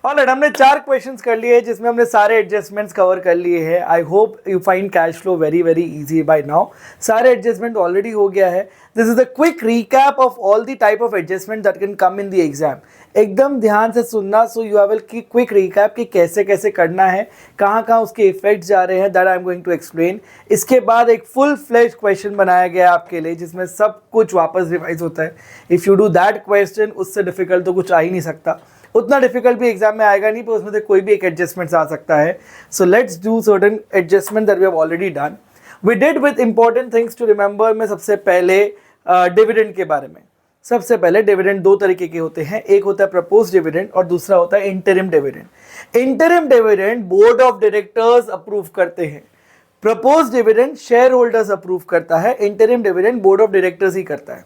Alright, हमने 4 questions कर लिए जिसमें हमने सारे एडजस्टमेंट्स कवर कर लिए हैं। I hope you find cash flow very very easy by now. सारे एडजस्टमेंट ऑलरेडी हो गया है। This is the quick recap of all the type of adjustment that can come in the exam. एकदम ध्यान से सुनना, सो यू हैव की quick recap कि कैसे कैसे करना है, कहाँ कहाँ उसके इफेक्ट्स जा रहे हैं, that I am going to explain. इसके बाद एक फुल फ्लेज क्वेश्चन बनाया गया आपके लिए जिसमें सब कुछ वापस रिवाइज होता है। If you do that question, उससे डिफिकल्ट तो कुछ आ ही नहीं सकता। उतना डिफिकल्ट भी एग्जाम में आएगा नहीं, पर उसमें से कोई भी एक एडजस्टमेंट्स आ सकता है। So let's do certain adjustment that we have already done. We did with important things to remember में सबसे पहले डिविडेंड के बारे में। सबसे पहले डिविडेंड 2 तरीके के होते हैं, एक होता है प्रपोज डिविडेंड और दूसरा होता है interim dividend. Interim dividend board of directors approve करते हैं, propose dividend share holders approve करता है, interim dividend board of directors ही करता है।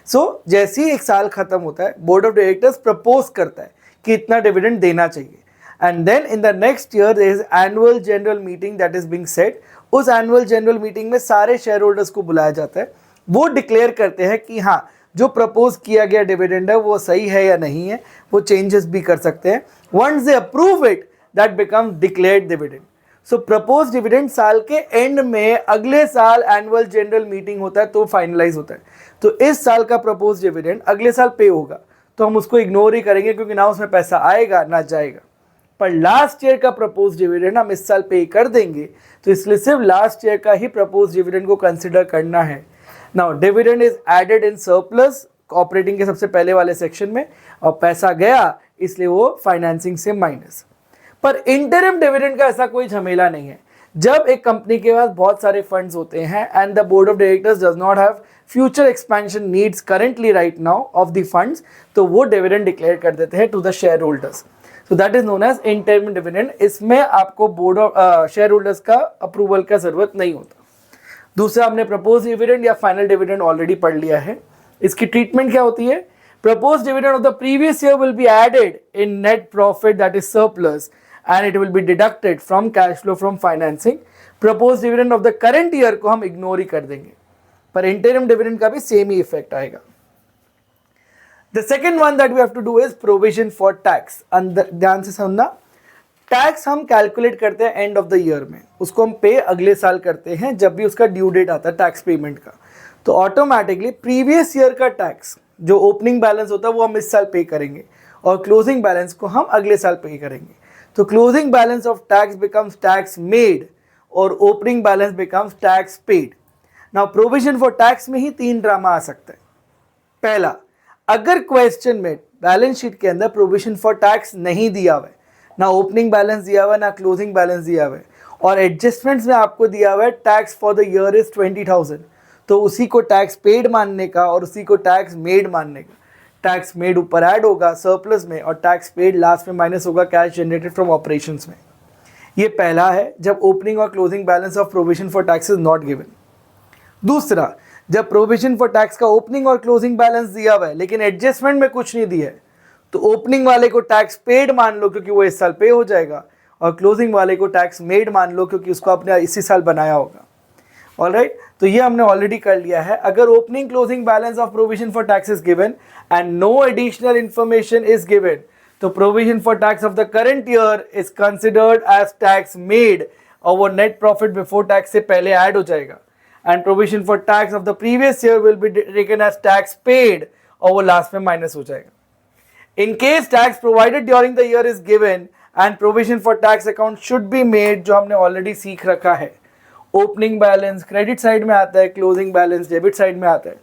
सो जैसे ही एक साल खत्म होता है, बोर्ड ऑफ डायरेक्टर्स प्रपोज करता है कि इतना डिविडेंड देना चाहिए, and then in the next year there is annual general meeting that is being set. उस एनुअल जनरल मीटिंग में सारे शेयर होल्डर्स को बुलाया जाता है, वो डिक्लेयर करते हैं कि हाँ, जो प्रपोज किया गया डिविडेंड है वो सही है या नहीं है, वो चेंजेस भी कर सकते हैं। Once they approve it, that become declared dividend. So propose dividend साल के एंड में, अगले साल एनुअल जनरल मीटिंग होता है तो फाइनलाइज होता है। तो इस साल का प्रपोज डिविडेंड अगले साल पे होगा, तो हम उसको इग्नोर ही करेंगे क्योंकि ना उसमें पैसा आएगा ना जाएगा। पर लास्ट ईयर का प्रपोज डिविडेंड हम इस साल पे कर देंगे, तो इसलिए सिर्फ लास्ट ईयर का ही प्रपोज डिविडेंड को कंसिडर करना है। Now dividend is added in surplus, operating के सबसे पहले वाले सेक्शन में, और पैसा गया इसलिए वो फाइनेंसिंग से माइनस। पर इंटरिम डिविडेंड का ऐसा कोई झमेला नहीं है। जब एक कंपनी के पास बहुत सारे फंड्स होते हैं and the board of directors does not have future expansion needs currently right now of the funds, तो वो डिविडेंड डिक्लेयर कर देते हैं to the share holders. So that is known as interim dividend. इसमें आपको board of share holders का approval का जरूरत नहीं होता। दूसरा, हमने प्रपोज डिविडेंड या फाइनल डिविडेंड ऑलरेडी पढ़ लिया है। इसकी ट्रीटमेंट क्या होती है? Propose dividend of the previous year will be added in net profit that is surplus and it will be deducted from cash flow from financing. Proposed dividend of the current year को हम ignore ही कर देंगे, पर interim dividend का भी same ही effect आएगा। The second one that we have to do is provision for tax। ध्यान से सुनना, टैक्स हम कैलकुलेट करते हैं एंड ऑफ द ईयर में, उसको हम पे अगले साल करते हैं जब भी उसका ड्यू डेट आता है टैक्स पेमेंट का। तो ऑटोमेटिकली प्रीवियस ईयर का टैक्स जो ओपनिंग बैलेंस होता है वो हम इस साल पे करेंगे और क्लोजिंग बैलेंस को हम अगले साल पे करेंगे। तो closing balance of tax becomes tax made और opening balance becomes tax paid. Now provision for tax में ही 3 ड्रामा आ सकता है। पहला, अगर क्वेश्चन में बैलेंस शीट के अंदर प्रोविजन फॉर टैक्स नहीं दिया हुआ है, ना ओपनिंग बैलेंस दिया हुआ है ना क्लोजिंग बैलेंस दिया हुआ है, और एडजस्टमेंट्स में आपको दिया हुआ है tax for the year is 20,000, तो उसी को टैक्स पेड मानने का और उसी को टैक्स मेड मानने का। टैक्स मेड ऊपर ऐड होगा सरप्लस में और टैक्स पेड लास्ट में माइनस होगा कैश जनरेटेड फ्रॉम ऑपरेशंस में। ये पहला है, जब ओपनिंग और closing balance of provision for tax is not given. दूसरा, जब प्रोविजन फॉर टैक्स का ओपनिंग और क्लोजिंग बैलेंस दिया हुआ है लेकिन एडजस्टमेंट में कुछ नहीं दिया है, तो ओपनिंग वाले को टैक्स पेड मान लो क्योंकि वो इस साल पे हो जाएगा, और क्लोजिंग वाले को टैक्स मेड मान लो क्योंकि उसको आपने इसी साल बनाया होगा। ऑलराइट, तो ये हमने ऑलरेडी कर लिया है। अगर opening closing balance of provision for tax is given and no additional information is given, तो provision for tax of the current year is considered as tax made और वो नेट प्रॉफिट बिफोर टैक्स से पहले add हो जाएगा, and provision for tax of the previous year will be taken as tax paid और वो लास्ट में माइनस हो जाएगा। In case tax provided during the year is given and provision for tax account should be made, जो हमने already सीख रखा है। ओपनिंग बैलेंस क्रेडिट साइड में आता है, क्लोजिंग बैलेंस डेबिट साइड में आता है।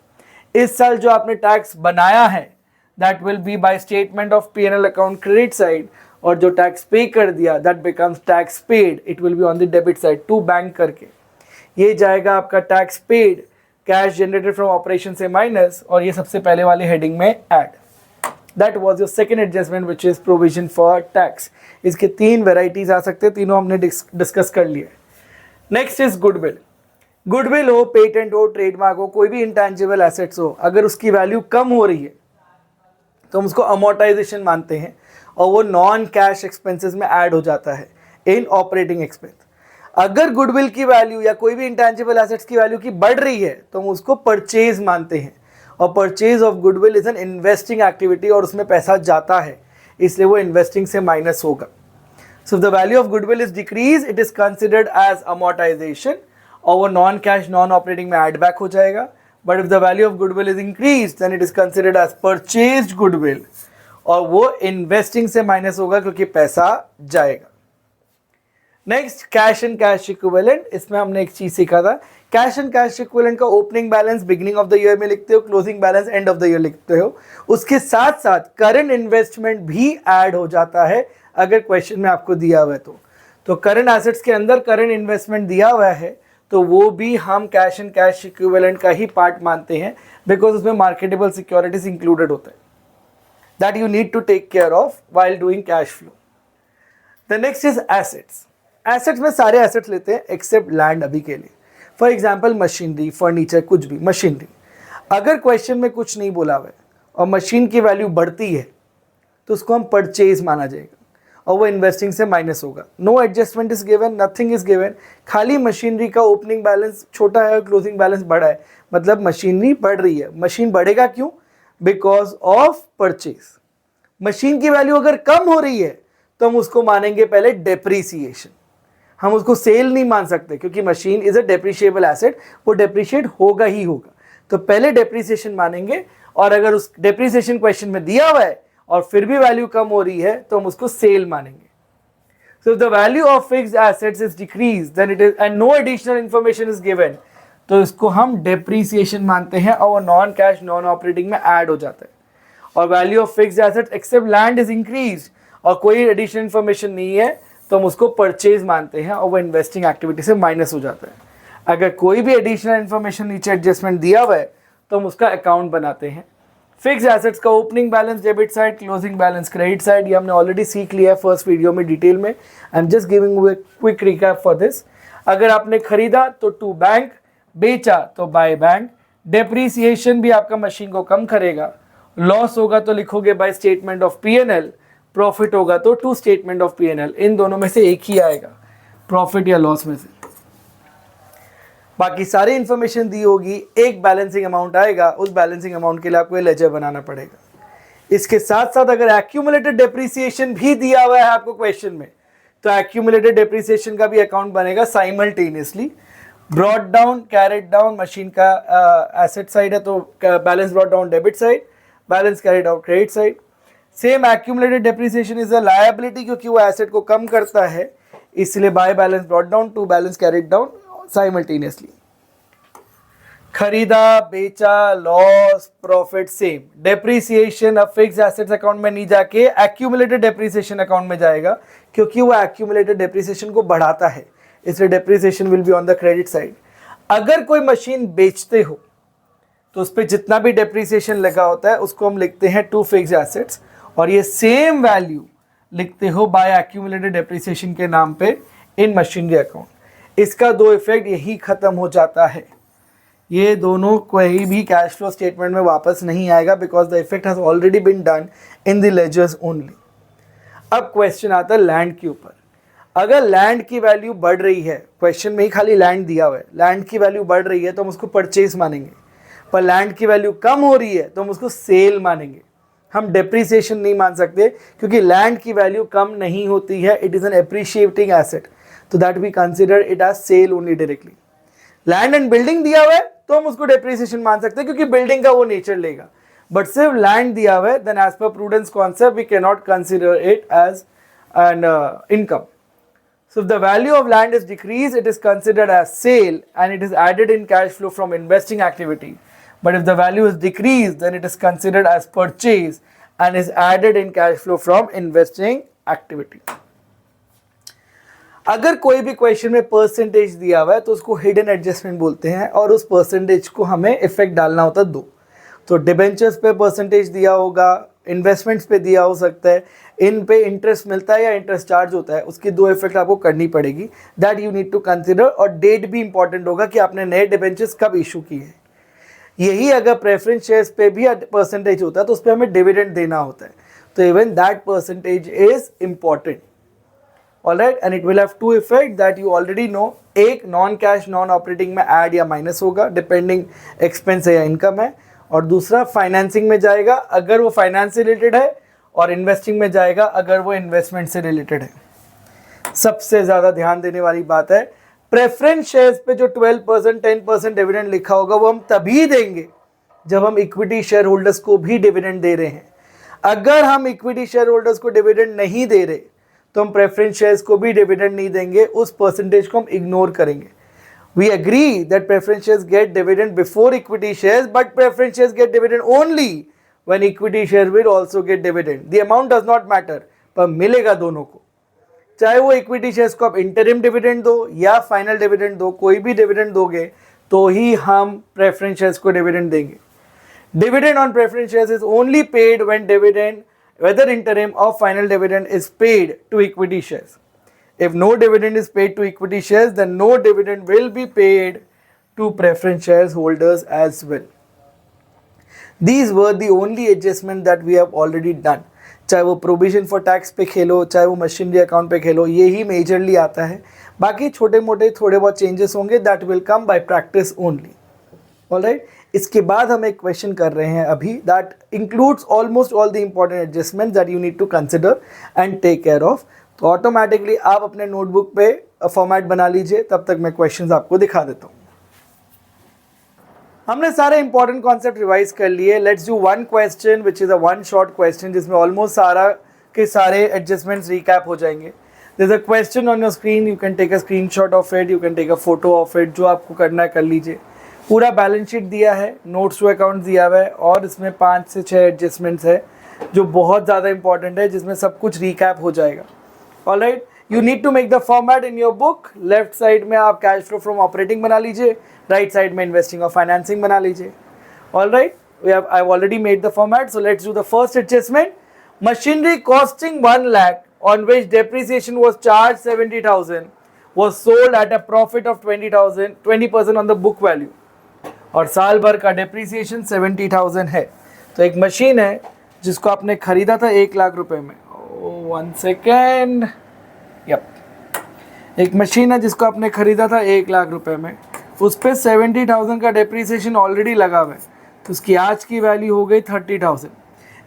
इस साल जो आपने टैक्स बनाया है that will be by statement of P&L account credit side, और जो टैक्स पे कर दिया that becomes tax paid, it will be on the debit side to bank करके। ये जाएगा आपका tax paid, cash generated from operation से minus, और ये सबसे पहले वाली हेडिंग में add. That was your second adjustment which is provision for tax. इसके 3 वेराइटीज आ सकते हैं, तीनों हमने डिस्कस कर लिए। Next is goodwill. गुडविल हो, पेटेंट हो, ट्रेडमार्क हो, कोई भी इंटेंजिबल एसेट्स हो, अगर उसकी वैल्यू कम हो रही है तो हम उसको अमोर्टाइजेशन मानते हैं और वो नॉन कैश एक्सपेंसेस में ऐड हो जाता है इन ऑपरेटिंग एक्सपेंस। अगर गुडविल की वैल्यू या कोई भी इंटेंजिबल एसेट्स की वैल्यू की बढ़ रही है तो हम उसको परचेज मानते हैं, और purchase of goodwill is an investing activity और उसमें पैसा जाता है। इसलिए वो इन्वेस्टिंग से माइनस होगा. So if the value of goodwill is decreased, it is considered as amortization और वो नॉन कैश नॉन ऑपरेटिंग में एड बैक हो जाएगा. But if the value of goodwill is increased, then it is considered as purchased goodwill और वो investing से minus होगा क्योंकि पैसा जाएगा. Next cash and cash equivalent. इसमें हमने एक चीज सीखा था. कैश एंड कैश इक्विवेलेंट का opening balance beginning of the year में लिखते हो, closing balance end of the year लिखते हो. उसके साथ साथ करंट इन्वेस्टमेंट भी ऐड हो जाता है अगर क्वेश्चन में आपको दिया हुआ है तो करंट एसेट्स के अंदर करंट इन्वेस्टमेंट दिया हुआ है तो वो भी हम कैश एंड कैश इक्विवेलेंट का ही पार्ट मानते हैं बिकॉज उसमें मार्केटेबल सिक्योरिटीज इंक्लूडेड होता है that you need to take care of while doing cash flow. The next is assets. Assets में सारे एसेट्स लेते हैं एक्सेप्ट लैंड अभी के लिए. फॉर एग्जाम्पल मशीनरी, फर्नीचर, कुछ भी मशीनरी. अगर क्वेश्चन में कुछ नहीं बोला हुआ है और मशीन की वैल्यू बढ़ती है तो उसको हम परचेज माना जाएगा और वो इन्वेस्टिंग से माइनस होगा. No adjustment is given, nothing is given. खाली मशीनरी का ओपनिंग बैलेंस छोटा है और क्लोजिंग बैलेंस बड़ा है, मतलब मशीनरी बढ़ रही है. मशीन बढ़ेगा क्यों? Because of purchase. मशीन की वैल्यू अगर कम हो रही है तो हम उसको मानेंगे पहले डेप्रीसिएशन. हम उसको सेल नहीं मान सकते क्योंकि machine is a depreciable asset, वो डेप्रिशिएट होगा ही होगा. तो पहले डेप्रीसिएशन मानेंगे और अगर उस डेप्रीसिएशन क्वेश्चन में दिया हुआ है और फिर भी वैल्यू कम हो रही है तो हम उसको सेल मानेंगे. So the value of fixed assets is decrease then it is and no additional information is given तो इसको हम डेप्रीसिएशन मानते हैं और वो नॉन कैश नॉन ऑपरेटिंग में ऐड हो जाता है. और value of fixed assets except land is increase और कोई एडिशनल इंफॉर्मेशन नहीं है तो हम उसको परचेज मानते हैं और वो इन्वेस्टिंग एक्टिविटी से माइनस हो जाता है. अगर कोई भी एडिशनल इंफॉर्मेशन नीचे एडजस्टमेंट दिया हुआ है तो हम उसका अकाउंट बनाते हैं. फिक्स्ड एसेट्स का opening balance debit side, closing balance credit side, ये हमने ऑलरेडी सीख लिया है फर्स्ट वीडियो में डिटेल में. I am just giving quick recap for this. अगर आपने खरीदा तो टू बैंक, बेचा तो बाय बैंक. डेप्रीसिएशन भी आपका मशीन को कम करेगा. लॉस होगा तो लिखोगे bye statement of P&L. Profit होगा तो टू स्टेटमेंट ऑफ P&L. इन दोनों में से एक ही आएगा, प्रॉफिट या लॉस में से. बाकी सारी इंफॉर्मेशन दी होगी, एक बैलेंसिंग अमाउंट आएगा, उस बैलेंसिंग अमाउंट के लिए आपको लेजर बनाना पड़ेगा. इसके साथ साथ अगर एक्यूमुलेटेड डेप्रीसिएशन भी दिया हुआ है आपको क्वेश्चन में तो एक्यूमुलेटेड डेप्रीसिएशन का भी अकाउंट बनेगा simultaneously. Brought down, carried down, machine का एसेट साइड है तो balance brought down debit side, balance carried out credit side. Same accumulated depreciation is a liability क्योंकि वो एसेट को कम करता है, इसलिए by balance brought down to balance carried down simultaneously. खरीदा, बेचा, लॉस, प्रॉफिट सेम. डेप्रीसिएशन अब फिक्स्ड एसेट्स अकाउंट में नहीं जाके एक्यूमुलेटेड डेप्रीसिएशन अकाउंट में जाएगा क्योंकि वो एक्यूमुलेटेड डेप्रीसिएशन को बढ़ाता है, इसलिए depreciation will be on the credit side. अगर कोई मशीन बेचते हो तो उस पर जितना भी डेप्रीसिएशन लगा होता है उसको हम लिखते हैं टू फिक्स्ड एसेट्स और ये सेम वैल्यू लिखते हो बाय एक्यूमुलेटेड डेप्रीसिएशन के नाम पे इन मशीनरी अकाउंट. इसका दो इफेक्ट यही खत्म हो जाता है. ये दोनों कोई भी कैश फ्लो स्टेटमेंट में वापस नहीं आएगा because the effect has already been done in the ledgers only. अब क्वेश्चन आता है लैंड के ऊपर. अगर लैंड की वैल्यू बढ़ रही है, क्वेश्चन में ही खाली लैंड दिया हुआ है, लैंड की वैल्यू बढ़ रही है तो हम उसको परचेज मानेंगे. पर लैंड की वैल्यू कम हो रही है तो हम उसको सेल मानेंगे. हम डेप्रीसिएशन नहीं मान सकते क्योंकि लैंड की वैल्यू कम नहीं होती है, it is an appreciating asset, तो that we consider it as sale only directly. Land and building दिया हुआ है तो हम उसको डेप्रीसिएशन मान सकते हैं क्योंकि बिल्डिंग का वो नेचर लेगा. बट सिर्फ लैंड दिया हुआ है then as per prudence concept we can not consider it as an income. So if the value of land is decreased, it is considered as sale and it is added in cash flow from investing activity. But if the value is decreased, then it is considered as purchase and is added in cash flow from investing activity. अगर कोई भी question में percentage दिया हुआ है तो उसको hidden adjustment बोलते हैं और उस परसेंटेज को हमें इफेक्ट डालना होता है दो. तो डिबेंचर्स पे परसेंटेज दिया होगा, इन्वेस्टमेंट्स पे दिया हो सकता है, इन पे इंटरेस्ट मिलता है या इंटरेस्ट चार्ज होता है, उसकी दो इफेक्ट आपको करनी पड़ेगी. That you need to consider. और डेट भी इंपॉर्टेंट होगा कि आपने नए डिबेंचर्स कब इशू किए हैं. यही अगर प्रेफरेंस शेयर्स पे भी परसेंटेज होता है तो उस पर हमें डिविडेंड देना होता है, तो even that percentage is important. Alright, and it will have to effect that you already know. एक नॉन कैश नॉन ऑपरेटिंग में ऐड या माइनस होगा डिपेंडिंग एक्सपेंस है या इनकम है, और दूसरा फाइनेंसिंग में जाएगा अगर वो फाइनेंस से रिलेटेड है और इन्वेस्टिंग में जाएगा अगर वो इन्वेस्टमेंट से रिलेटेड है। सबसे ज़्यादा ध्यान देने वाली बात है, प्रेफरेंस शेयर्स पे जो 12% 10% डिविडेंड लिखा होगा वो हम तभी देंगे जब हम इक्विटी शेयर होल्डर्स को भी डिविडेंड दे रहे हैं। अगर हम इक्विटी शेयर होल्डर्स को डिविडेंड नहीं दे रहे तो हम प्रेफरेंस शेयर्स को भी डिविडेंड नहीं देंगे, उस परसेंटेज को हम इग्नोर करेंगे। We agree that preference shares get dividend before equity shares, but preference shares get dividend only when equity share will also get dividend. The amount does not matter, पर मिलेगा दोनों को, चाहे वो इक्विटी शेयर्स को आप interim dividend दो या फाइनल डिविडेंड दो, कोई भी डिविडेंड दोगे तो ही हम प्रेफरेंस शेयर्स को डिविडेंड देंगे। Dividend on preference shares is only paid when dividend whether interim or final dividend is paid to equity shares. If no dividend is paid to equity shares, then no dividend will be paid to preference shares holders as well. These were the only adjustment that we have already done. चाहे वो provision for tax पे खेलो, चाहे वो machinery account पे खेलो, ये ही majorly आता है। बाकी छोटे मोटे थोड़े बहुत चेंजेस होंगे, that will come by practice only. Alright, इसके बाद हम एक क्वेश्चन कर रहे हैं अभी, that includes almost all the important adjustment that you need to consider and take care of. तो ऑटोमेटिकली आप अपने नोटबुक पे फॉर्मेट बना लीजिए, तब तक मैं क्वेश्चंस आपको दिखा देता हूँ। हमने सारे इंपॉर्टेंट कॉन्सेप्ट रिवाइज कर लिए। Let's do one question which is a one short question जिसमें ऑलमोस्ट सारा के सारे एडजस्टमेंट्स रिकैप हो जाएंगे। There is a question on your screen, you can take a screenshot of it, you can take a photo of it, जो आपको करना है कर लीजिए। पूरा बैलेंस शीट दिया है, नोट्स टू अकाउंट दिया हुआ है, और इसमें 5 से 6 एडजस्टमेंट्स है जो बहुत ज़्यादा इंपॉर्टेंट है, जिसमें सब कुछ रिकैप हो जाएगा। Alright, you need to make the format in your book. Left side में आप कैश फ्लो फ्रॉम ऑपरेटिंग बना लीजिए, राइट साइड में इन्वेस्टिंग और फाइनेंसिंग बना लीजिए। Alright, I have already made the format, so let's do the first adjustment. Machinery costing 1 lakh on which depreciation was charged 70,000 was sold at a profit of 20,000, 20% on the book value, और साल भर का depreciation 70,000 है। तो एक machine है जिसको आपने खरीदा था 1 लाख रुपए में। 1 सेकेंड, यप, एक मशीन है जिसको आपने खरीदा था 1 लाख रुपए में, उस पर 70,000 का डेप्रीसिएशन ऑलरेडी लगा हुआ है, तो उसकी आज की वैल्यू हो गई 30,000।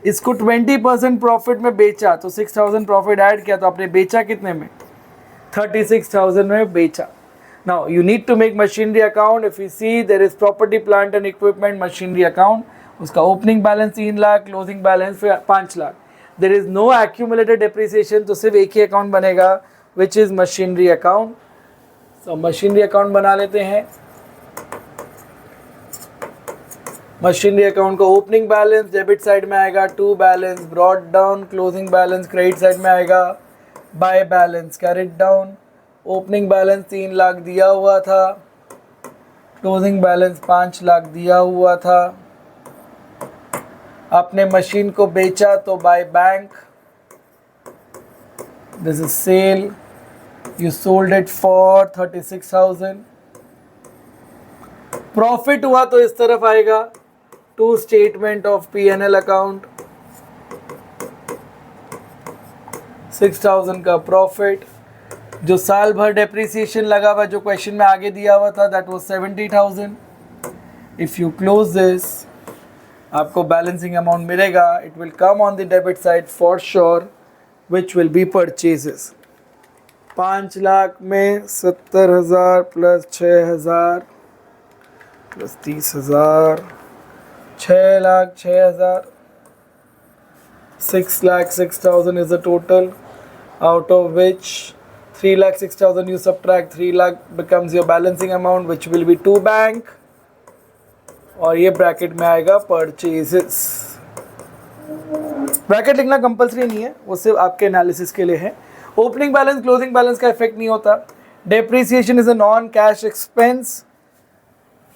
इसको 20% प्रॉफिट में बेचा तो 6,000 प्रॉफिट ऐड किया, तो आपने बेचा कितने में? 36,000 में बेचा। Now you need to make machinery account. If you see, there is property, plant and equipment machinery account. उसका opening balance 3 lakh, closing balance 5 lakh. There is no accumulated depreciation, तो सिर्फ एक ही अकाउंट बनेगा, which is machinery account. So machinery account बना लेते हैं। Machinery account का opening balance debit side में आएगा, to balance brought down, closing balance credit side में आएगा, by balance carried down. Opening balance 3 lakh दिया हुआ था, क्लोजिंग बैलेंस 5 लाख दिया हुआ था। आपने मशीन को बेचा तो by bank, this is sale, you sold it for 36,000। Profit हुआ तो इस तरफ आएगा, to statement of P&L account, 6,000 का प्रॉफिट। जो साल भर डेप्रीसिएशन लगा हुआ, जो क्वेश्चन में आगे दिया हुआ था, that was 70,000। If you close this, आपको बैलेंसिंग अमाउंट मिलेगा, it will come on the debit side for sure, which will be purchases. 5 lakh में 70,000 plus 6,000 plus 30,000, 6 lakh 6,000, 6 lakh 6,000 is the total, out of which 3 lakh 6,000 you subtract 3 lakh becomes your balancing amount, which will be to bank, और ये bracket में आएगा purchases. Bracket लिखना compulsory नहीं है, वो सिर्फ आपके एनालिसिस के लिए है। ओपनिंग बैलेंस क्लोजिंग बैलेंस का इफेक्ट नहीं होता। Depreciation is a non cash expense,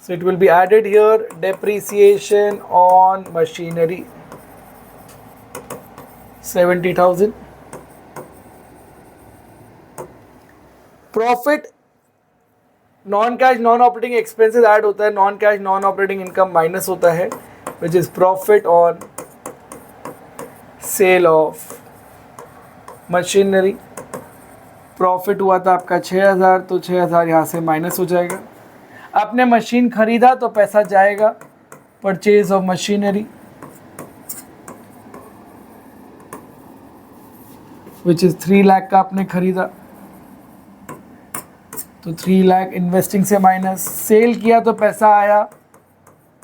so it will be added here, depreciation on machinery 70,000। Profit non cash non operating expenses add होता है, non cash non operating income minus होता है, विच is profit on sale of machinery. Profit हुआ था आपका 6,000, तो 6,000 यहाँ से माइनस हो जाएगा। आपने मशीन खरीदा तो पैसा जाएगा, purchase of machinery. Which is 3 lakh का आपने खरीदा, तो 3 लाख इन्वेस्टिंग से माइनस, सेल किया तो पैसा आया,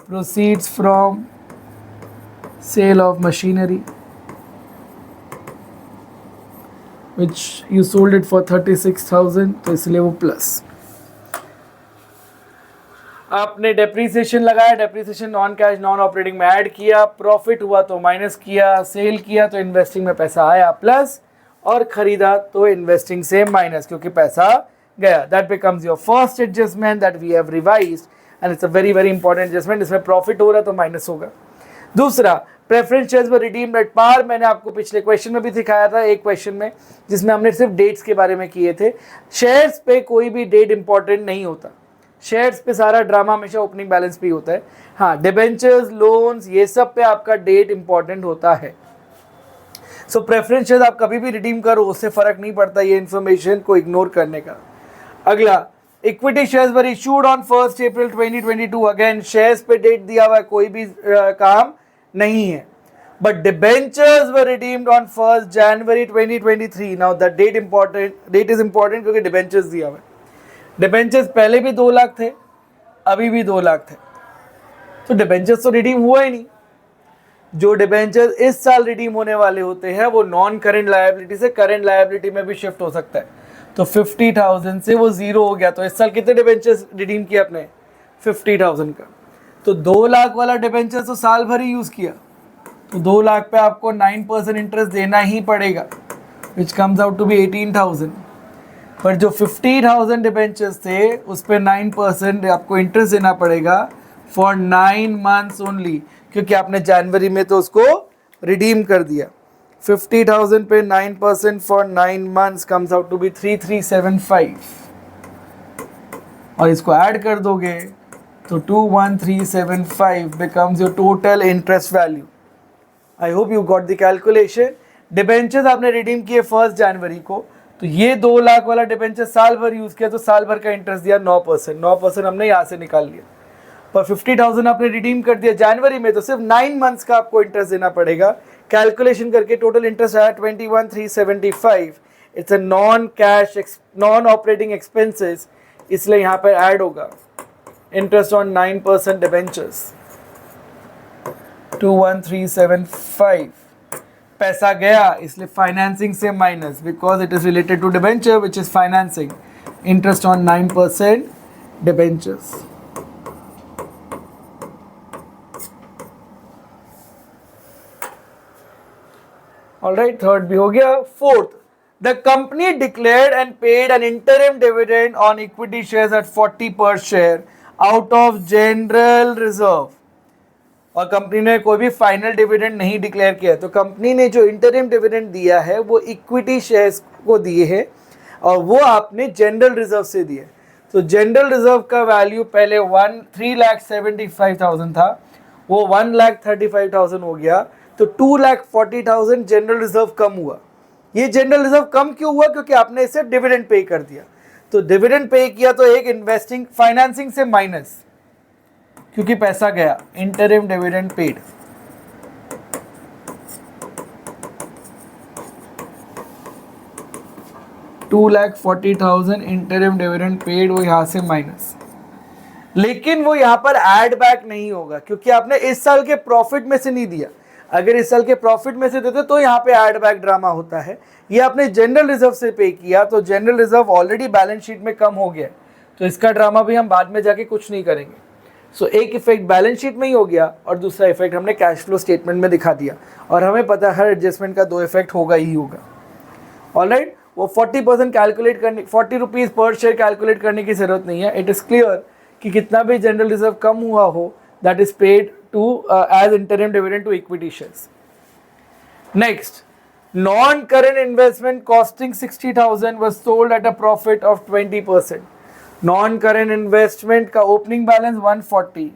proceeds from sale of machinery which you sold it for 36,000, तो इसलिए वो प्लस। आपने डेप्रीसिएशन लगाया, depreciation non cash non operating में ऐड किया, प्रॉफिट हुआ तो माइनस किया, सेल किया तो इन्वेस्टिंग में पैसा आया प्लस, और खरीदा तो इन्वेस्टिंग से माइनस क्योंकि पैसा गया। That becomes your first adjustment that we have revised and it's a very very important adjustment. इसमें प्रॉफिट हो रहा है तो माइनस होगा। दूसरा, preference shares were redeemed at par. मैंने आपको पिछले क्वेश्चन में भी दिखाया था, एक क्वेश्चन में जिसमें हमने सिर्फ डेट्स के बारे में किए थे। शेयर्स पे कोई भी डेट इंपॉर्टेंट नहीं होता, शेयर्स पे सारा ड्रामा हमेशा ओपनिंग बैलेंस पे ही होता है। हाँ, डिबेंचर्स, लोन्स, ये सब पे आपका डेट इंपॉर्टेंट होता है। सो प्रेफरेंस शेयर्स आप कभी भी रिडीम करो, उससे फर्क नहीं पड़ता, ये इन्फॉर्मेशन को इग्नोर करने का। अगला, equity shares were issued on 1 April 2022। Again shares पे डेट दिया हुआ है, कोई भी काम नहीं है। But debentures were redeemed on 1 January 2023। Now the date is important क्योंकि डिबेंचर्स दिया हुआ है। डिबेंचर्स पहले भी 2 लाख थे, अभी भी 2 लाख थे, तो डिबेंचर्स तो रिडीम हुआ ही नहीं। जो डिबेंचर्स इस साल रिडीम होने वाले होते हैं वो नॉन करेंट लायबिलिटी से करेंट लायबिलिटी में भी शिफ्ट हो सकता है। तो 50,000 से वो 0 हो गया। तो इस साल कितने डिबेंचर्स रिडीम किया आपने? 50,000 का। तो 2 लाख वाला डिबेंचर तो साल भर ही यूज़ किया, तो 2 लाख पे आपको 9% इंटरेस्ट देना ही पड़ेगा, which comes out to be 18,000। पर जो 50,000 डिबेंचर्स थे उस पर 9% आपको इंटरेस्ट देना पड़ेगा फॉर 9 मंथ्स ओनली, क्योंकि आपने जनवरी में तो उसको रिडीम कर दिया। 50,000 पे 9% for 9 months comes out to be 3375, और इसको ऐड कर दोगे तो 21375 becomes your total interest value. I hope you got the calculation. Debentures आपने रिडीम किए 1 जनवरी को, तो ये 2 लाख वाला डिबेंचर साल भर यूज किया तो साल भर का इंटरेस्ट दिया 9%। 9% हमने यहाँ से निकाल लिया। पर 50,000 आपने रिडीम कर दिया जनवरी में, तो सिर्फ 9 मंथ्स का आपको इंटरेस्ट देना पड़ेगा। कैलकुलेशन करके टोटल इंटरेस्ट आया 21,375। It's a non cash non operating expenses, इसलिए यहाँ पर ऐड होगा इंटरेस्ट ऑन 9% डिबेंचर्स 21375। पैसा गया इसलिए फाइनेंसिंग से minus, because it is related to debenture which is financing. Interest on 9% debentures. Alright, third भी हो गया। Fourth, the company declared and paid an interim dividend on equity shares at 40 per share out of general reserve. और company ने कोई भी final dividend नहीं declare किया, तो कंपनी ने जो इंटरिम डिविडेंड दिया है वो इक्विटी शेयर्स को दिए हैं, और वो आपने जनरल रिजर्व से दिए। तो जनरल रिजर्व का वैल्यू पहले 3,75,000 था, वो 1,35,000 हो गया, तो 2,40,000 जनरल रिजर्व कम हुआ। ये जनरल रिजर्व कम क्यों हुआ? क्योंकि आपने इसे डिविडेंड पे कर दिया। तो डिविडेंड पे किया तो एक इन्वेस्टिंग फाइनेंसिंग से माइनस, क्योंकि पैसा गया, interim dividend paid. $2,40,000 interim dividend paid, वो यहां से माइनस। लेकिन वो यहां पर ऐड बैक नहीं होगा क्योंकि आपने इस साल के प्रॉफिट में से नहीं दिया। अगर इस साल के प्रॉफिट में से देते तो यहाँ पे ऐड बैक ड्रामा होता है। ये आपने जनरल रिजर्व से पे किया, तो general reserve already balance sheet में कम हो गया, तो इसका ड्रामा भी हम बाद में जाके कुछ नहीं करेंगे। सो एक इफेक्ट बैलेंस शीट में ही हो गया और दूसरा इफेक्ट हमने कैश फ्लो स्टेटमेंट में दिखा दिया, और हमें पता है हर एडजस्टमेंट का 2 इफेक्ट होगा ही होगा। ऑलराइट, वो 40% कैलकुलेट करने, 40 रुपीज़ पर शेयर कैलकुलेट करने की जरूरत नहीं है। इट इज़ क्लियर कि कितना भी जनरल रिजर्व कम हुआ हो, that is paid to as interim dividend to equity shares. Next, non-current investment costing 60,000 was sold at a profit of 20%. Non-current investment का opening balance 140,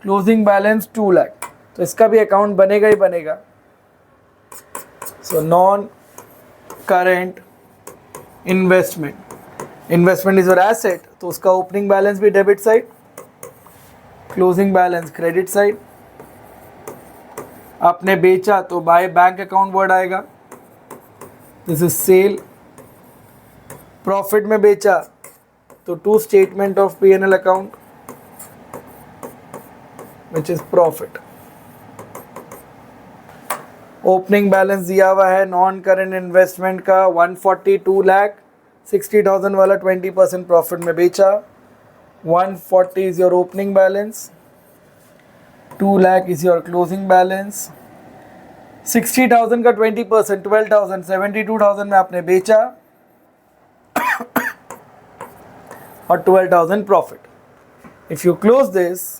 closing balance 2 lakh, तो इसका भी अकाउंट बनेगा ही बनेगा। So non-current investment is your asset, तो उसका opening balance भी debit side, closing balance credit side. आपने बेचा तो बाय बैंक अकाउंट वर्ड आएगा, दिस इज सेल, प्रॉफिट में बेचा तो to statement of P N L account which is profit. Opening balance दिया हुआ है नॉन करेंट इन्वेस्टमेंट का 142 लाख, 60,000 वाला 20% प्रॉफिट में बेचा, 140 is your opening balance, 2 lakh is your closing balance, 60,000 का 20% 12,000, 72,000 में आपने बेचा और 12,000 profit. If you close this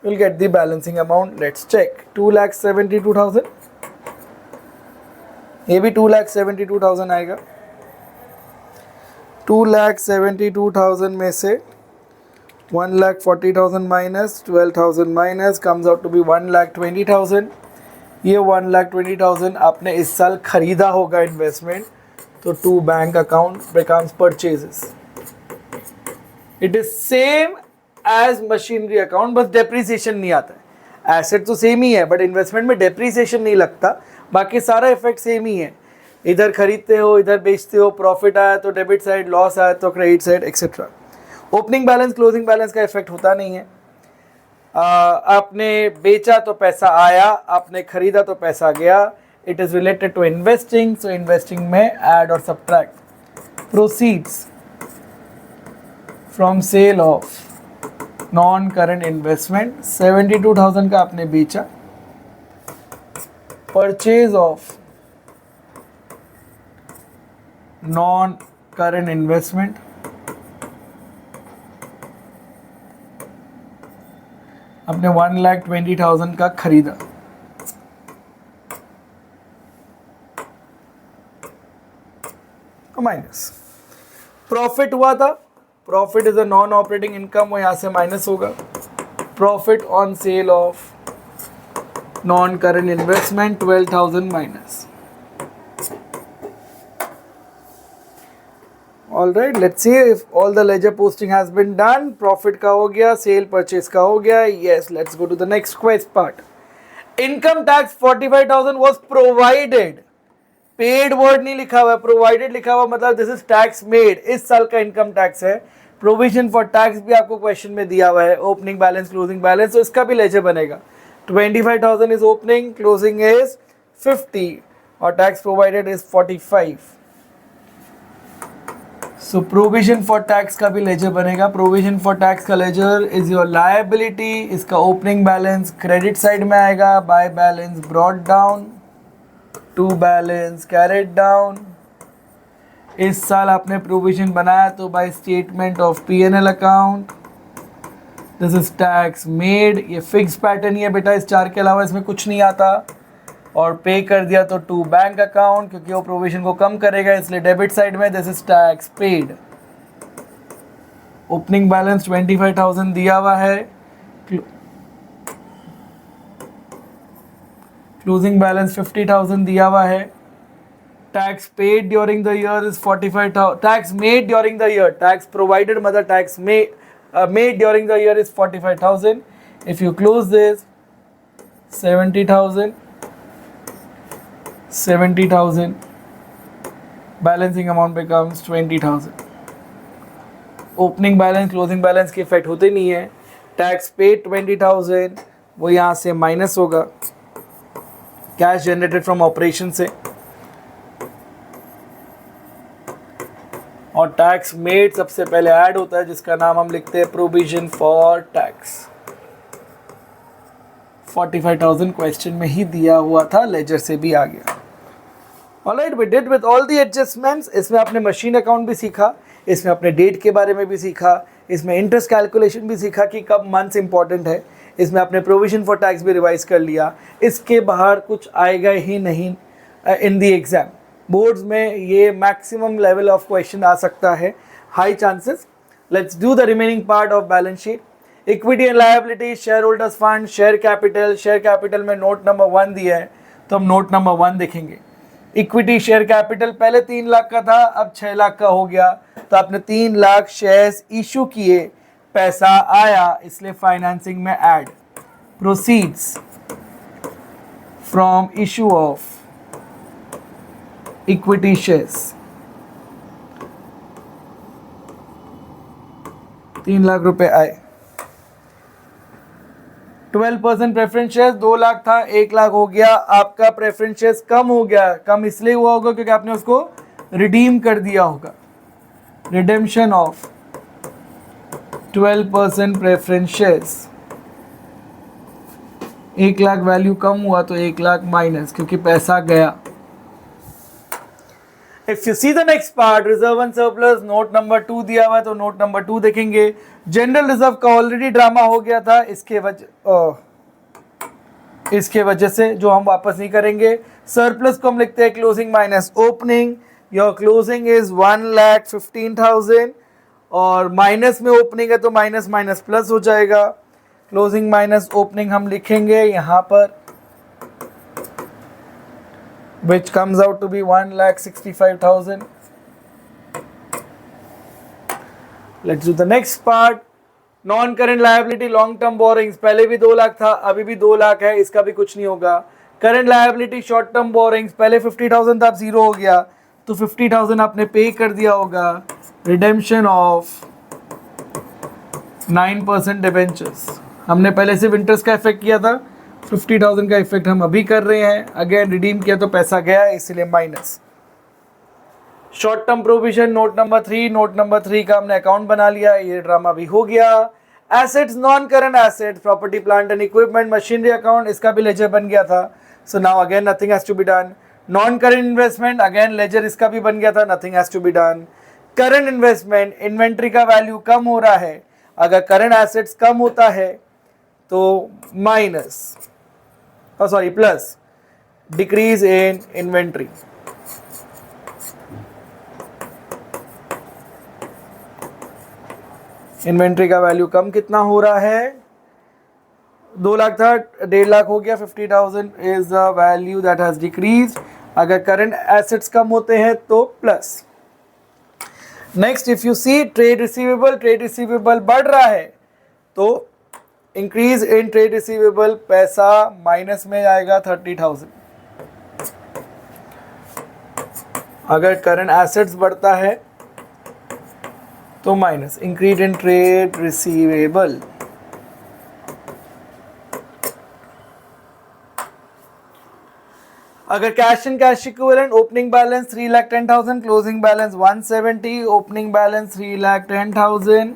you'll get the balancing amount. Let's check. 2,72,000, ये भी 2,72,000 आएगा। 2,72,000 में से 1,40,000 minus 12,000 minus comes out to be 1,20,000। ये 1,20,000 आपने इस साल खरीदा होगा इन्वेस्टमेंट, तो to bank account becomes purchases. It is same as machinery account, बस डेप्रीसिएशन नहीं आता है। एसेट तो सेम ही है बट इन्वेस्टमेंट में डेप्रीसिएशन नहीं लगता, बाकी सारा इफेक्ट सेम ही है। इधर खरीदते हो इधर बेचते हो, प्रॉफिट आया तो डेबिट साइड, लॉस आया तो credit side etcetera. Opening balance closing balance का इफेक्ट होता नहीं है। आपने बेचा तो पैसा आया, आपने खरीदा तो पैसा गया। It is related to investing, so investing में ऐड और subtract. Proceeds from sale of non current investment 72,000 का आपने बेचा, purchase of non current investment आपने 1,20,000 का खरीदा, माइनस प्रॉफिट हुआ था। Profit is a non operating income, वो यहाँ से माइनस होगा। Profit on sale of non current investment 12,000 minus. All right, let's see if all the ledger posting has been done. Profit का हो गया, सेल परचेज का हो गया। Yes, let's go to the next question part. Income tax 45,000 was provided. Paid word नहीं लिखा हुआ है, प्रोवाइडेड लिखा हुआ, मतलब दिस इज टैक्स मेड। इस साल का इनकम टैक्स है। प्रोविजन फॉर टैक्स भी आपको क्वेश्चन में दिया हुआ है, ओपनिंग बैलेंस क्लोजिंग बैलेंस, तो इसका भी लेजर बनेगा। 25,000 इज ओपनिंग, क्लोजिंग इज 50 और tax provided is 45। So provision for tax का भी लेजर बनेगा। प्रोविजन फॉर टैक्स का लेजर इज योर लायबिलिटी। इसका ओपनिंग बैलेंस क्रेडिट साइड में आएगा, by balance brought down, to balance carried down. इस साल आपने प्रोविजन बनाया तो by statement of P N L account, this is tax made. ये फिक्स पैटर्न ही है बेटा, इस 4 के अलावा इसमें कुछ नहीं आता। और पे कर दिया तो टू बैंक अकाउंट, क्योंकि वो प्रोविजन को कम करेगा इसलिए डेबिट साइड में, this is tax paid. Opening balance 25,000 दिया हुआ है, क्लोजिंग बैलेंस 50,000 दिया हुआ है। Tax paid during the year is 45,000। Tax made during the year, tax provided मतलब tax made during the year is 45,000। If you close this 70,000, 70,000, balancing amount becomes 20,000। Opening balance closing balance के effect होते नहीं है। Tax paid 20,000 वो यहाँ से minus होगा cash generated from operation से, और टैक्स मेड सबसे पहले ऐड होता है जिसका नाम हम लिखते हैं प्रोविजन फॉर टैक्स। 45,000 क्वेश्चन में ही दिया हुआ था, लेजर से भी आ गया। Alright, we did with all the adjustments. इसमें आपने मशीन अकाउंट भी सीखा, इसमें आपने डेट के बारे में भी सीखा, इसमें इंटरेस्ट कैलकुलेशन भी सीखा कि कब मंथ्स इंपॉर्टेंट है, इसमें आपने प्रोविजन फॉर टैक्स भी रिवाइज कर लिया। इसके बाहर कुछ आएगा ही नहीं इन द एग्जाम। बोर्ड्स में ये मैक्सिमम लेवल ऑफ क्वेश्चन आ सकता है, high chances. Let's do the remaining part of balance sheet. Equity and liability, share holders fund, share capital. Share capital में नोट नंबर 1 दिया है तो हम नोट नंबर 1 देखेंगे। इक्विटी शेयर कैपिटल पहले 3 लाख का था, अब 6 लाख का हो गया, तो आपने 3 लाख शेयर्स इशू किए, पैसा आया, इसलिए फाइनेंसिंग में add. Proceeds from issue of equity shares 3 lakh रुपए आए। 12% प्रेफरेंस शेयर्स 2 लाख था, 1 लाख हो गया। आपका प्रेफरेंस शेयर्स कम हो गया, कम इसलिए हुआ होगा क्योंकि आपने उसको रिडीम कर दिया होगा। Redemption of 12% preference shares, 1 lakh value कम हुआ तो 1 लाख माइनस क्योंकि पैसा गया। If you see the next part, reserve and surplus, note number 2 दिया हुआ है तो नोट नंबर 2 देखेंगे। जनरल रिजर्व का ऑलरेडी ड्रामा हो गया था, इसके वजह से जो हम वापस नहीं करेंगे। सरप्लस को हम लिखते हैं closing minus opening. Your closing is 1,15,000 और माइनस में ओपनिंग है तो माइनस माइनस प्लस हो जाएगा। क्लोजिंग माइनस ओपनिंग हम लिखेंगे यहाँ पर, which comes out to be 1,65,000. Let's do the next part. Non current liability long term borrowings, पहले भी 2 लाख था, अभी भी 2 लाख है, इसका भी कुछ नहीं होगा। Current liability short term borrowings, पहले 50,000 था, अब 0 हो गया तो 50,000 आपने पे कर दिया होगा। रिडेम्पशन ऑफ 9% डिबेंचर्स, हमने पहले सिर्फ इंटरेस्ट का इफेक्ट किया था, 50,000 का इफेक्ट हम अभी कर रहे हैं। अगेन रिडीम किया तो पैसा गया इसलिए minus. Short term provision note number 3, note number 3 का हमने अकाउंट बना लिया, ये ड्रामा भी हो गया। Assets non current assets, property plant and equipment machinery account, इसका भी लेजर बन गया था, so now again nothing has to be done. Non current investment, again ledger इसका भी बन गया था, nothing has to be done. Current investment, inventory का वैल्यू कम हो रहा है, अगर करंट एसेट्स कम होता है तो minus plus, decrease in inventory. Inventory का वैल्यू कम कितना हो रहा है, 2 लाख था, 1.5 लाख हो गया, 50,000 is the value that has decrease. अगर करंट एसेट्स कम होते हैं तो plus. Next if you see trade receivable बढ़ रहा है तो इंक्रीज इन ट्रेड रिसीवेबल, पैसा माइनस में आएगा 30,000। अगर करंट एसेट्स बढ़ता है तो minus, increase in trade receivable. अगर cash and cash equivalent, opening balance 3,10,000, closing balance 170, opening balance 3,10,000,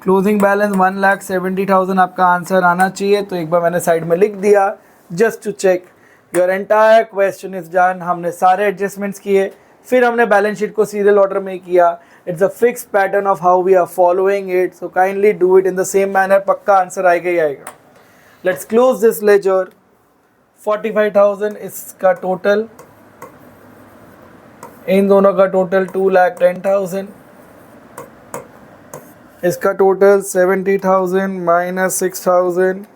closing balance 1,70,000 आपका आंसर आना चाहिए। तो एक बार मैंने साइड में लिख दिया just to check your entire question is done. हमने सारे एडजस्टमेंट्स किए, फिर हमने बैलेंस शीट को सीरियल ऑर्डर में किया। It's a fix pattern of how we are following it, so kindly do it in the same manner, पक्का answer आएगा ही आएगा। Let's close this laser. 45,000 इसका टोटल, इन दोनों का टोटल 2,10,000, इसका total 70,000 minus 6,000,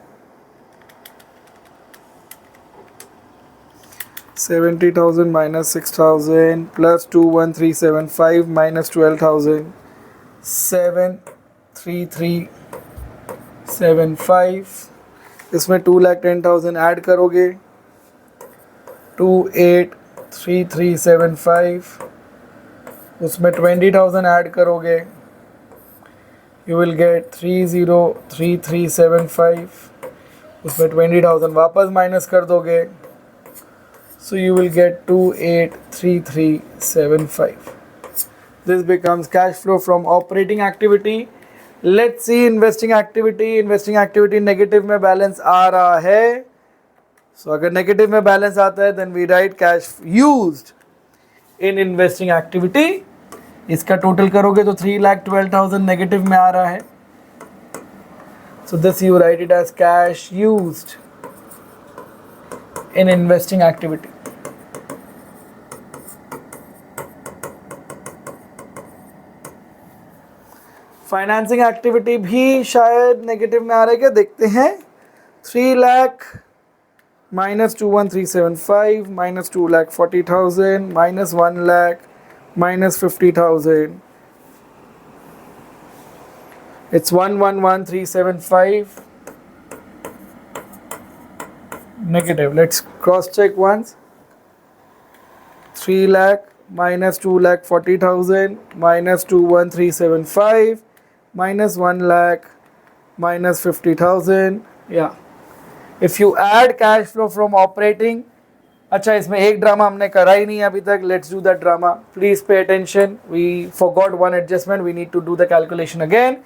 70,000 minus 6,000 plus 21375 minus 12,000, 73375, इसमें 2,10,000 ऐड करोगे, 283375, उसमें 20,000 ऐड करोगे, you will get 303375, उसमें 20,000 वापस माइनस कर दोगे, so you will get 283375. This becomes cash flow from operating activity. Let's see investing activity. Investing activity negative में बैलेंस आ रहा है, so अगर नेगेटिव में बैलेंस आता है then we write cash used in investing activity. इसका टोटल करोगे तो 3,12,000 नेगेटिव में आ रहा है, so this you write it as cash used in investing activity. Financing activity भी शायद नेगेटिव में आ रहा है क्या, देखते हैं। 3 lakh minus 21,375 minus 2,40,000 minus 1 lakh minus 50,000, it's 111,375 negative. Let's cross check once. 3 lakh minus 2,40,000 minus 21375 minus 1 lakh minus 50,000. Yeah. If you add cash flow from operating, अच्छा इसमें एक ड्रामा हमने करा ही नहीं अभी तक. Let's do that drama. Please pay attention. We forgot one adjustment. We need to do the calculation again.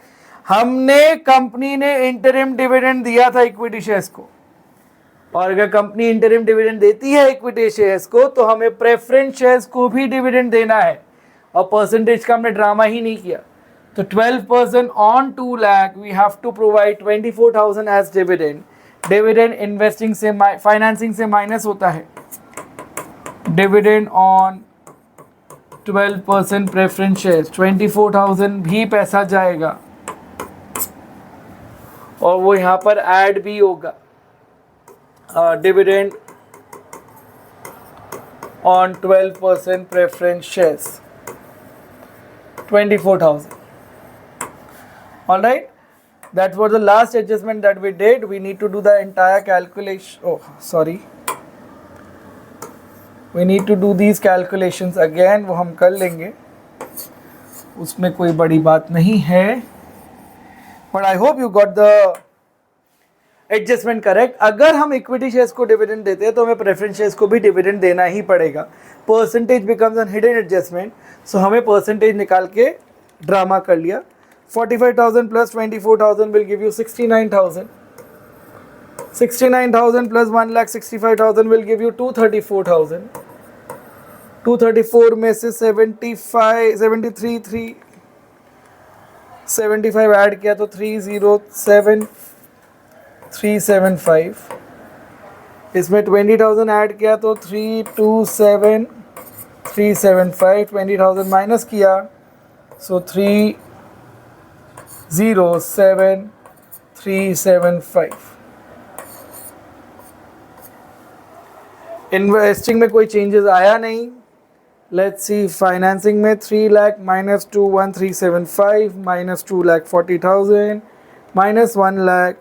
हमने company ने इंटरिम डिविडेंड दिया था इक्विटी शेयर्स को, और अगर कंपनी इंटरिम डिविडेंड देती है इक्विटी शेयर्स को तो हमें प्रेफरेंस शेयर्स को भी डिविडेंड देना है, और परसेंटेज का हमने ड्रामा ही नहीं किया. तो 12% on 2 lakh we have to provide 24,000 as dividend. Dividend investing से फाइनेंसिंग से माइनस होता है. डिविडेंड ऑन 12% प्रेफरेंस शेयर्स 24,000 भी पैसा जाएगा, और वो यहाँ पर ऐड भी होगा. Dividend on 12% preference shares 24,000. All right, that was the last adjustment that we did. We need to do the entire calculation. Oh, sorry. We need to do these calculations again. वो हम कर लेंगे, उसमें कोई बड़ी बात नहीं है. But I hope you got the adjustment correct. अगर हम इक्विटी शेयर्स को डिविडेंड देते हैं तो हमें प्रेफरेंस शेयर्स को भी डिविडेंड देना ही पड़ेगा. Percentage becomes an hidden adjustment. So हमें परसेंटेज निकाल के ड्रामा कर लिया. 45,000 plus 24,000 will give you 69,000. 69,000 plus 1,65,000 will give you 234,000. 234 में से 75 ऐड किया तो 307,375. इसमें 20,000 ऐड किया तो 327,375. 20,000 माइनस किया सो 307,375. इन्वेस्टिंग में कोई चेंजेस आया नहीं. Let's see. फाइनेंसिंग में 3 lakh minus 21375 minus 2,40,000 minus 1 lakh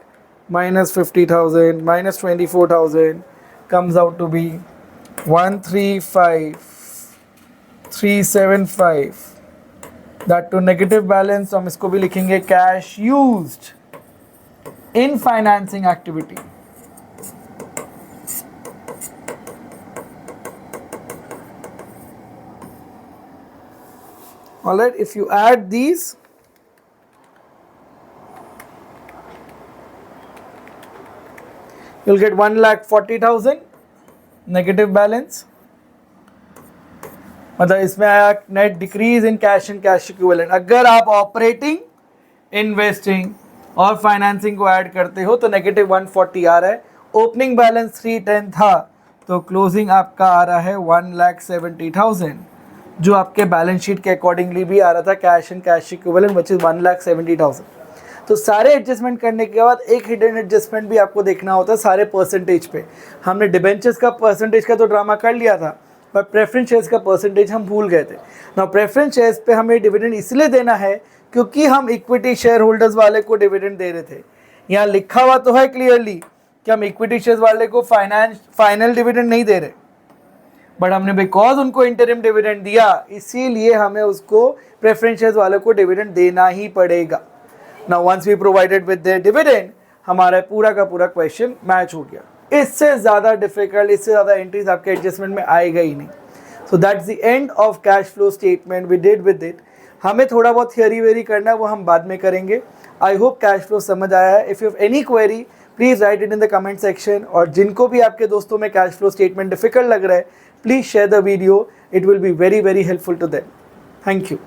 minus 50,000 minus 24,000 comes out to be 135,375. That to negative balance. तो हम इसको भी लिखेंगे cash used in financing activity. Alright, if you add these, you'll get 1,40,000 negative balance. मतलब इसमें आया net decrease in cash and cash equivalent. अगर आप ऑपरेटिंग, इन्वेस्टिंग और फाइनेंसिंग को ऐड करते हो तो नेगेटिव 140 आ रहा है. ओपनिंग बैलेंस 310 था तो क्लोजिंग आपका आ रहा है 1,70,000, जो आपके बैलेंस शीट के अकॉर्डिंगली भी आ रहा था cash and cash equivalent which is 1,70,000. तो सारे एडजस्टमेंट करने के बाद एक हिडन एडजस्टमेंट भी आपको देखना होता है सारे परसेंटेज पे. हमने डिबेंचर्स का परसेंटेज का तो ड्रामा कर लिया था, पर प्रेफरेंस शेयर्स का परसेंटेज हम भूल गए थे. ना प्रेफरेंस शेयर्स पे हमें डिविडेंड इसलिए देना है क्योंकि हम इक्विटी शेयर होल्डर्स वाले को डिविडेंड दे रहे थे. यहाँ लिखा हुआ तो है क्लियरली कि हम इक्विटी शेयर्स वाले को फाइनल डिविडेंड नहीं दे रहे, बट हमने बिकॉज उनको इंटरिम डिविडेंड दिया इसीलिए हमें उसको प्रेफरेंस शेयर्स वाले को डिविडेंड देना ही पड़ेगा. Now once we provided with their dividend, हमारा पूरा का पूरा क्वेश्चन मैच हो गया. इससे ज़्यादा डिफिकल्ट, इससे ज़्यादा एंट्रीज आपके एडजस्टमेंट में आएगा ही नहीं. So that's the end of cash flow statement we did with it. हमें थोड़ा बहुत थियरी वेरी करना है, वो हम बाद में करेंगे. आई होप कैश फ्लो समझ आया है. If you have any query please write it in the comment section. और जिनको भी आपके दोस्तों में कैश फ्लो स्टेटमेंट डिफिकल्ट लग रहा है please share the video. It will be very very helpful to them. Thank you.